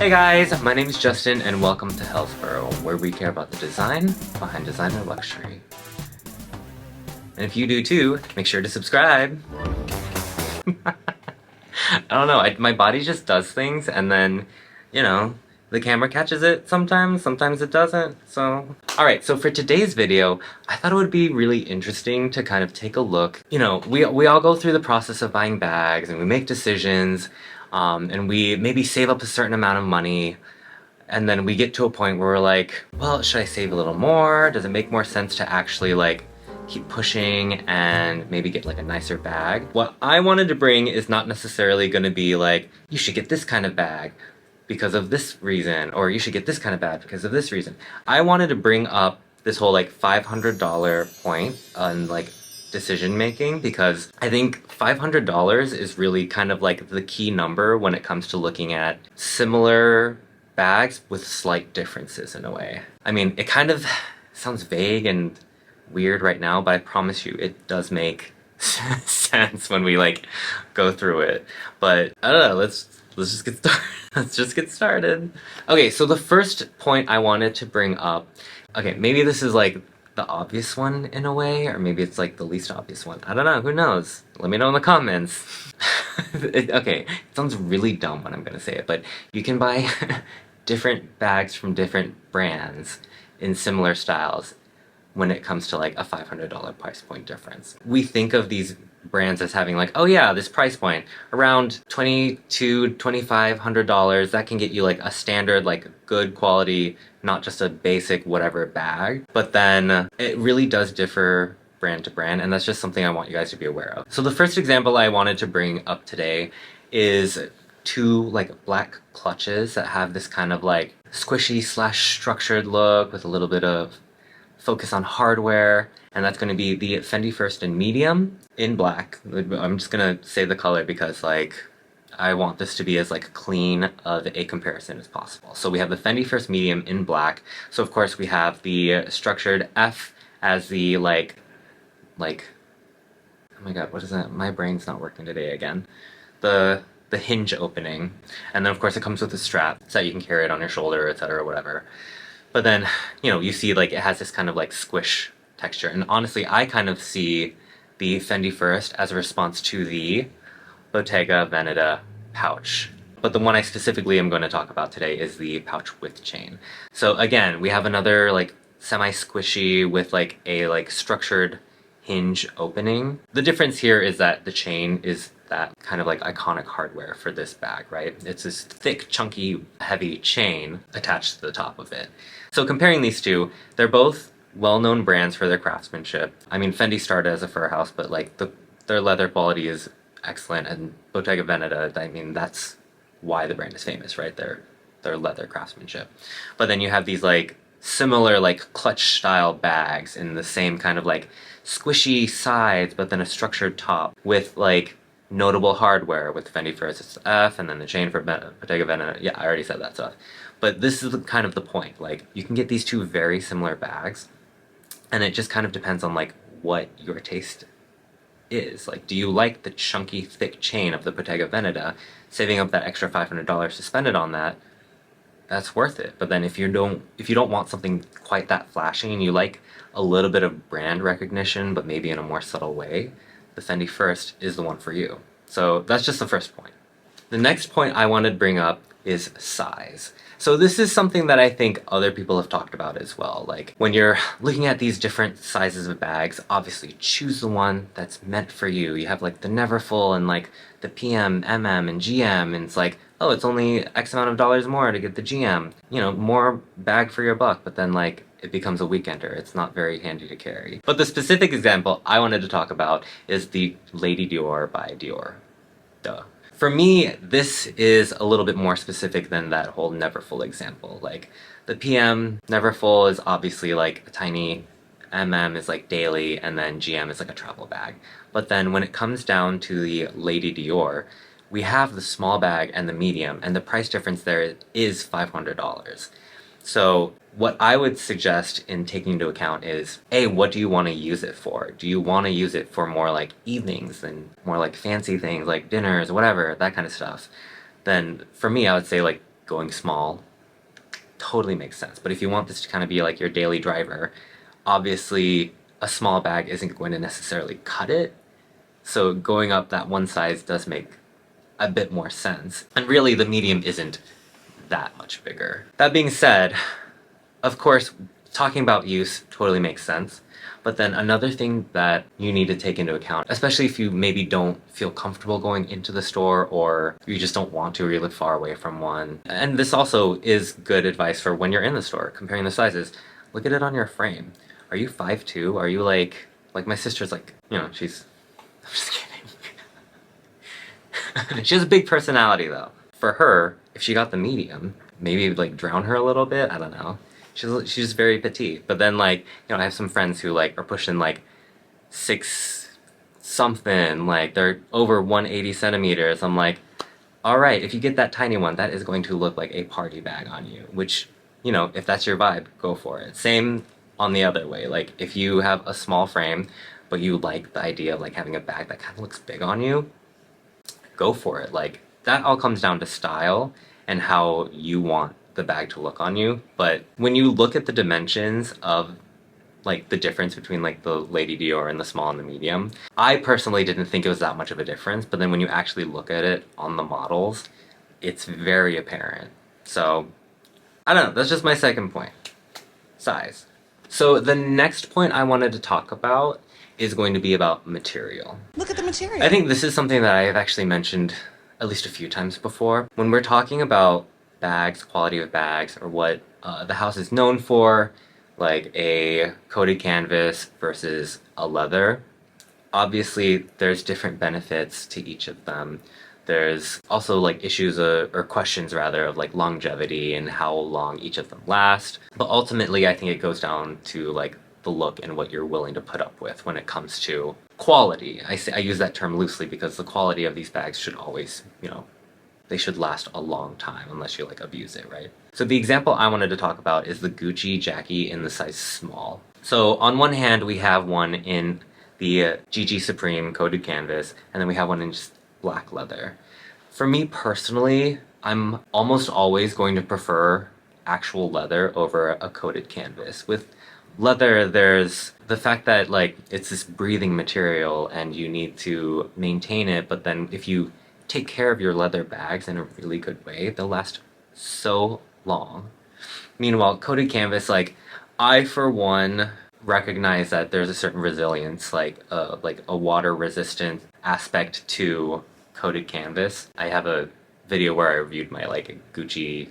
Hey guys, my name is Justin and welcome to Hillsborough, where we care about the design behind designer luxury. And if you do too, make sure to subscribe. I don't know, my body just does things and then, you know, the camera catches it sometimes it doesn't, so... Alright, so for today's video, I thought it would be really interesting to kind of take a look. You know, we all go through the process of buying bags and we make decisions, and we maybe save up a certain amount of money, and then we get to a point where we're like, well, should I save a little more? Does it make more sense to actually like keep pushing and maybe get like a nicer bag? What I wanted to bring is not necessarily going to be like, you should get this kind of bag because of this reason, or you should get this kind of bag because of this reason. I wanted to bring up this whole like $500 point on like decision making, because I think $500 is really kind of like the key number when it comes to looking at similar bags with slight differences in a way. I mean, it kind of sounds vague and weird right now, but I promise you it does make sense when we like go through it. But I don't know, let's just get started. Let's just get started. Okay, so the first point I wanted to bring up, okay, maybe this is like the obvious one in a way, or maybe it's like the least obvious one. I don't know, who knows? Let me know in the comments. Okay, it sounds really dumb when I'm gonna say it, but you can buy different bags from different brands in similar styles when it comes to like a $500 price point difference. We think of these brands as having like, oh yeah, this price point around $2,200-$2,500, that can get you like a standard like good quality, not just a basic whatever bag. But then it really does differ brand to brand, and that's just something I want you guys to be aware of. So the first example I wanted to bring up today is two like black clutches that have this kind of like squishy slash structured look with a little bit of focus on hardware, and that's going to be the Fendi First in medium in black. I'm just gonna say the color because like I want this to be as like clean of a comparison as possible. So we have the Fendi First medium in black. So of course we have the structured F as the like oh my god, what is that? My brain's not working today again. The hinge opening, and then of course it comes with a strap so that you can carry it on your shoulder, etc., whatever. But then, you know, you see like it has this kind of like squish texture, and honestly I kind of see the Fendi First as a response to the Bottega Veneta pouch. But the one I specifically am going to talk about today is the pouch with chain. So again, we have another like semi-squishy with like a like structured hinge opening. The difference here is that the chain is that kind of like iconic hardware for this bag, right? It's this thick, chunky, heavy chain attached to the top of it. So comparing these two, they're both well-known brands for their craftsmanship. I mean, Fendi started as a fur house, but like their leather quality is excellent, and Bottega Veneta, I mean, that's why the brand is famous, right? Their leather craftsmanship. But then you have these like similar like clutch style bags in the same kind of like squishy sides, but then a structured top with like notable hardware. With Fendi First it's F, and then the chain for Bottega Veneta, yeah, I already said that stuff. But this is kind of the point, like you can get these two very similar bags, and it just kind of depends on like what your taste is. Like, do you like the chunky thick chain of the Bottega Veneta? Saving up that extra $500 to spend it on that, that's worth it. But then if you don't want something quite that flashy and you like a little bit of brand recognition but maybe in a more subtle way, the Fendi First is the one for you. So that's just the first point. The next point I wanted to bring up is size. So this is something that I think other people have talked about as well. Like when you're looking at these different sizes of bags, obviously choose the one that's meant for you. You have like the Neverfull and like the PM, MM, and GM, and it's like, oh, it's only X amount of dollars more to get the GM. You know, more bag for your buck, but then like it becomes a weekender. It's not very handy to carry. But the specific example I wanted to talk about is the Lady Dior by Dior. Duh. For me, this is a little bit more specific than that whole Neverfull example. Like, the PM Neverfull is obviously like a tiny, MM is like daily, and then GM is like a travel bag. But then when it comes down to the Lady Dior, we have the small bag and the medium, and the price difference there is $500. So what I would suggest in taking into account is, A, what do you want to use it for? Do you want to use it for more like evenings and more like fancy things like dinners, whatever, that kind of stuff? Then for me, I would say like going small totally makes sense. But if you want this to kind of be like your daily driver, obviously a small bag isn't going to necessarily cut it. So going up that one size does make a bit more sense. And really the medium isn't that much bigger. That being said, of course, talking about use totally makes sense. But then another thing that you need to take into account, especially if you maybe don't feel comfortable going into the store, or you just don't want to, or you live far away from one. And this also is good advice for when you're in the store, comparing the sizes. Look at it on your frame. Are you 5'2"? Are you like my sister's like, you know, she's, I'm just kidding. She has a big personality though. For her, if she got the medium, maybe it would like drown her a little bit, I don't know. She's very petite, but then like, you know, I have some friends who like are pushing like 6 something, like they're over 180 centimeters. I'm like, all right, if you get that tiny one, that is going to look like a party bag on you, which, you know, if that's your vibe, go for it. Same on the other way. Like if you have a small frame, but you like the idea of like having a bag that kind of looks big on you, go for it. Like that all comes down to style and how you want the bag to look on you. But when you look at the dimensions of like the difference between like the Lady Dior and the small and the medium, I personally didn't think it was that much of a difference, but then when you actually look at it on the models, it's very apparent. So I don't know, that's just my second point. Size. So the next point I wanted to talk about is going to be about material. Look at the material. I think this is something that I have actually mentioned at least a few times before. When we're talking about bags, quality of bags, or what the house is known for, like a coated canvas versus a leather, obviously there's different benefits to each of them. There's also like issues or questions rather of like longevity and how long each of them last. But ultimately I think it goes down to like the look and what you're willing to put up with when it comes to quality. I use that term loosely because the quality of these bags should always, you know, they should last a long time unless you like abuse it, right? So the example I wanted to talk about is the Gucci Jackie in the size small. So on one hand we have one in the GG Supreme coated canvas, and then we have one in just black leather. For me personally, I'm almost always going to prefer actual leather over a coated canvas. With leather, there's the fact that like it's this breathing material and you need to maintain it, but then if you take care of your leather bags in a really good way, they'll last so long. Meanwhile, coated canvas, like I for one recognize that there's a certain resilience, like a water resistant aspect to coated canvas. I have a video where I reviewed my like Gucci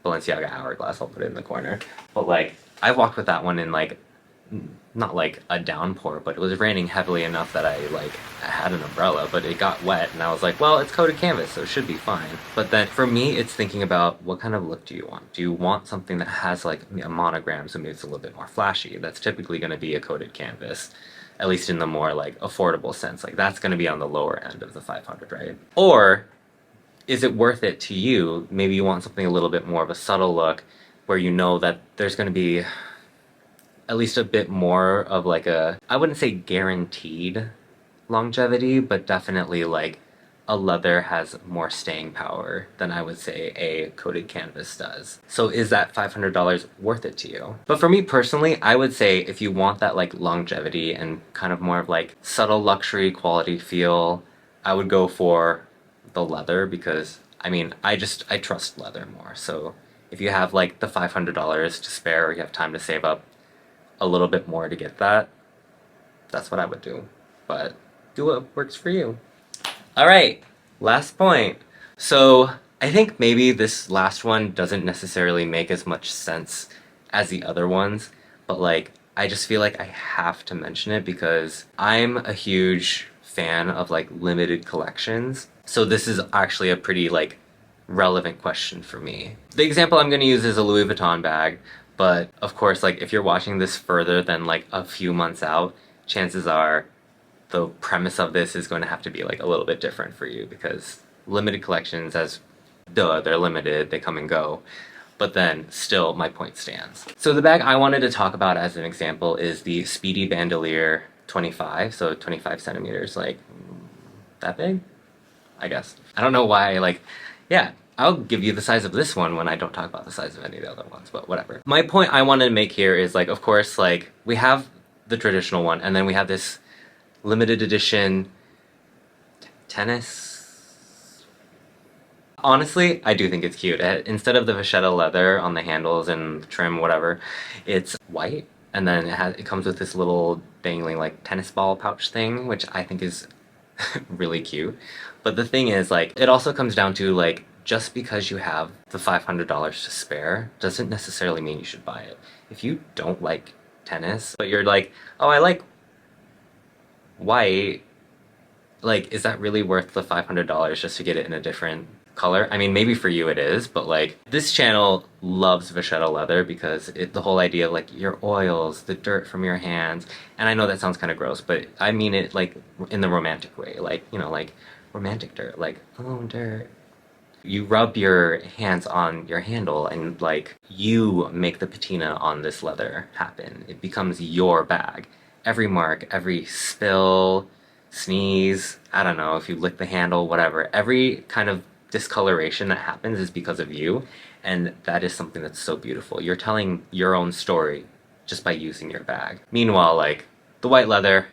Balenciaga hourglass, I'll put it in the corner. But like I walked with that one in like not like a downpour, but it was raining heavily enough that I had an umbrella, but it got wet and I was like, well, it's coated canvas, so it should be fine. But then for me, it's thinking about what kind of look do you want? Do you want something that has like a monogram, so maybe it's a little bit more flashy? That's typically going to be a coated canvas, at least in the more like affordable sense. Like that's going to be on the lower end of the 500, right? Or is it worth it to you? Maybe you want something a little bit more of a subtle look where you know that there's going to be at least a bit more of like a, I wouldn't say guaranteed longevity, but definitely like a leather has more staying power than I would say a coated canvas does. So is that $500 worth it to you? But for me personally, I would say if you want that like longevity and kind of more of like subtle luxury quality feel, I would go for the leather because I mean, I trust leather more. So if you have like the $500 to spare or you have time to save up a little bit more to get that, that's what I would do. But do what works for you. All right, last point. So I think maybe this last one doesn't necessarily make as much sense as the other ones, but like I just feel like I have to mention it because I'm a huge fan of like limited collections. So this is actually a pretty like relevant question for me. The example I'm going to use is a Louis Vuitton bag. But of course, like if you're watching this further than like a few months out, chances are the premise of this is going to have to be like a little bit different for you because limited collections, as duh, they're limited, they come and go. But then still my point stands. So the bag I wanted to talk about as an example is the Speedy Bandoulière 25, so 25 centimeters, like that big, I guess. I don't know why, like, yeah, I'll give you the size of this one when I don't talk about the size of any of the other ones, but whatever. My point I wanted to make here is like, of course, like we have the traditional one and then we have this limited edition tennis. Honestly, I do think it's cute. Instead of the vachetta leather on the handles and trim, whatever, it's white. And then it comes with this little dangling like tennis ball pouch thing, which I think is really cute. But the thing is, like, it also comes down to like, just because you have the $500 to spare doesn't necessarily mean you should buy it. If you don't like tennis, but you're like, oh, I like white, like, is that really worth the $500 just to get it in a different color? I mean, maybe for you it is, but like, this channel loves vachetta leather because the whole idea of like your oils, the dirt from your hands, and I know that sounds kind of gross, but I mean it like in the romantic way, like, you know, like romantic dirt, like, oh, dirt. You rub your hands on your handle and like you make the patina on this leather happen. It becomes your bag. Every mark, every spill, sneeze, I don't know, if you lick the handle, whatever, every kind of discoloration that happens is because of you, and that is something that's so beautiful. You're telling your own story just by using your bag. Meanwhile, like, the white leather,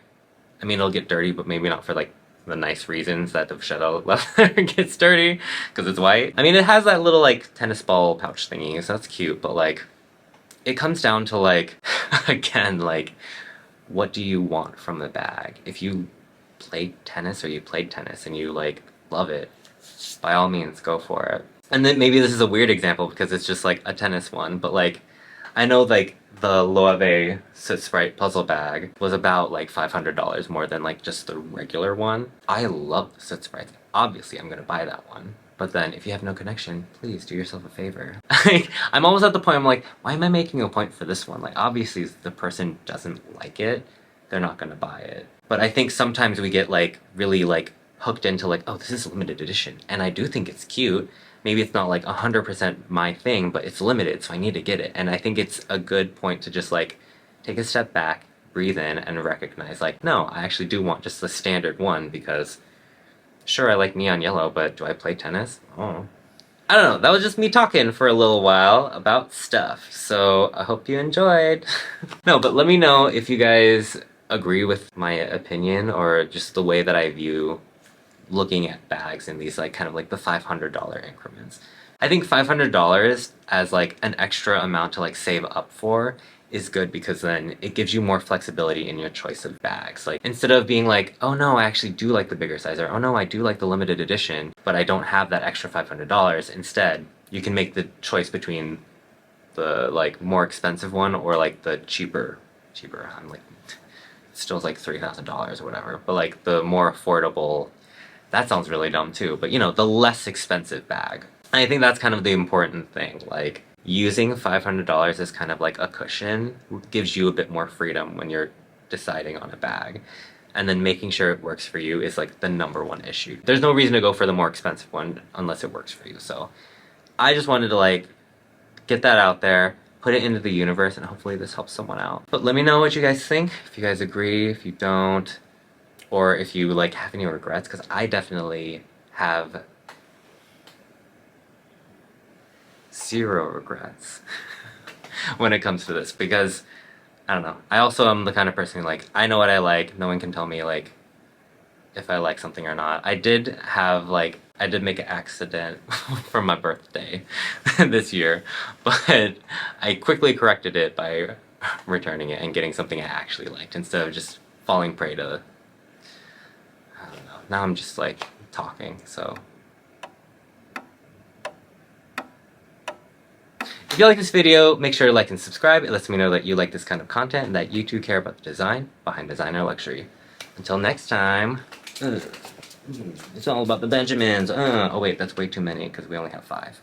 I mean, it'll get dirty, but maybe not for like the nice reasons that the vachetta leather gets dirty, because it's white. I mean, it has that little like tennis ball pouch thingy, so that's cute, but like, it comes down to like, again, like, what do you want from the bag? If you played tennis or you played tennis and you like love it, by all means go for it. And then maybe this is a weird example because it's just like a tennis one, but like, I know like the Loewe Soot Sprite puzzle bag was about like $500 more than like just the regular one. I love the Soot Sprites. Obviously I'm gonna buy that one. But then if you have no connection, please do yourself a favor. I'm almost at the point I'm like, why am I making a point for this one? Like, obviously if the person doesn't like it, they're not gonna buy it. But I think sometimes we get like really like hooked into like, oh, this is limited edition. And I do think it's cute. Maybe it's not like 100% my thing, but it's limited, so I need to get it. And I think it's a good point to just like take a step back, breathe in, and recognize like, no, I actually do want just the standard one because sure, I like neon yellow, but do I play tennis? Oh. I don't know, that was just me talking for a little while about stuff, so I hope you enjoyed. No, but let me know if you guys agree with my opinion or just the way that I view looking at bags in these like kind of like the $500 increments. I think $500 as like an extra amount to like save up for is good because then it gives you more flexibility in your choice of bags. Like, instead of being like, oh no, I actually do like the bigger size, or oh no, I do like the limited edition, but I don't have that extra $500. Instead, you can make the choice between the like more expensive one or like the cheaper, I'm like, still like $3,000 or whatever, but like the more affordable, that sounds really dumb too, but you know, the less expensive bag. And I think that's kind of the important thing, like, using $500 as kind of like a cushion gives you a bit more freedom when you're deciding on a bag. And then making sure it works for you is like the #1 issue. There's no reason to go for the more expensive one unless it works for you. So I just wanted to like get that out there, put it into the universe, and hopefully this helps someone out. But let me know what you guys think, if you guys agree, if you don't, or if you like have any regrets, because I definitely have 0 regrets when it comes to this, because I don't know, I also am the kind of person who, like, I know what I like, no one can tell me like if I like something or not. I did make an accident for my birthday this year, but I quickly corrected it by returning it and getting something I actually liked instead of just falling prey to, I don't know, now I'm just like talking, so. If you like this video, make sure to like and subscribe. It lets me know that you like this kind of content and that you too care about the design behind designer luxury. Until next time, it's all about the Benjamins. Oh wait, that's way too many because we only have 5.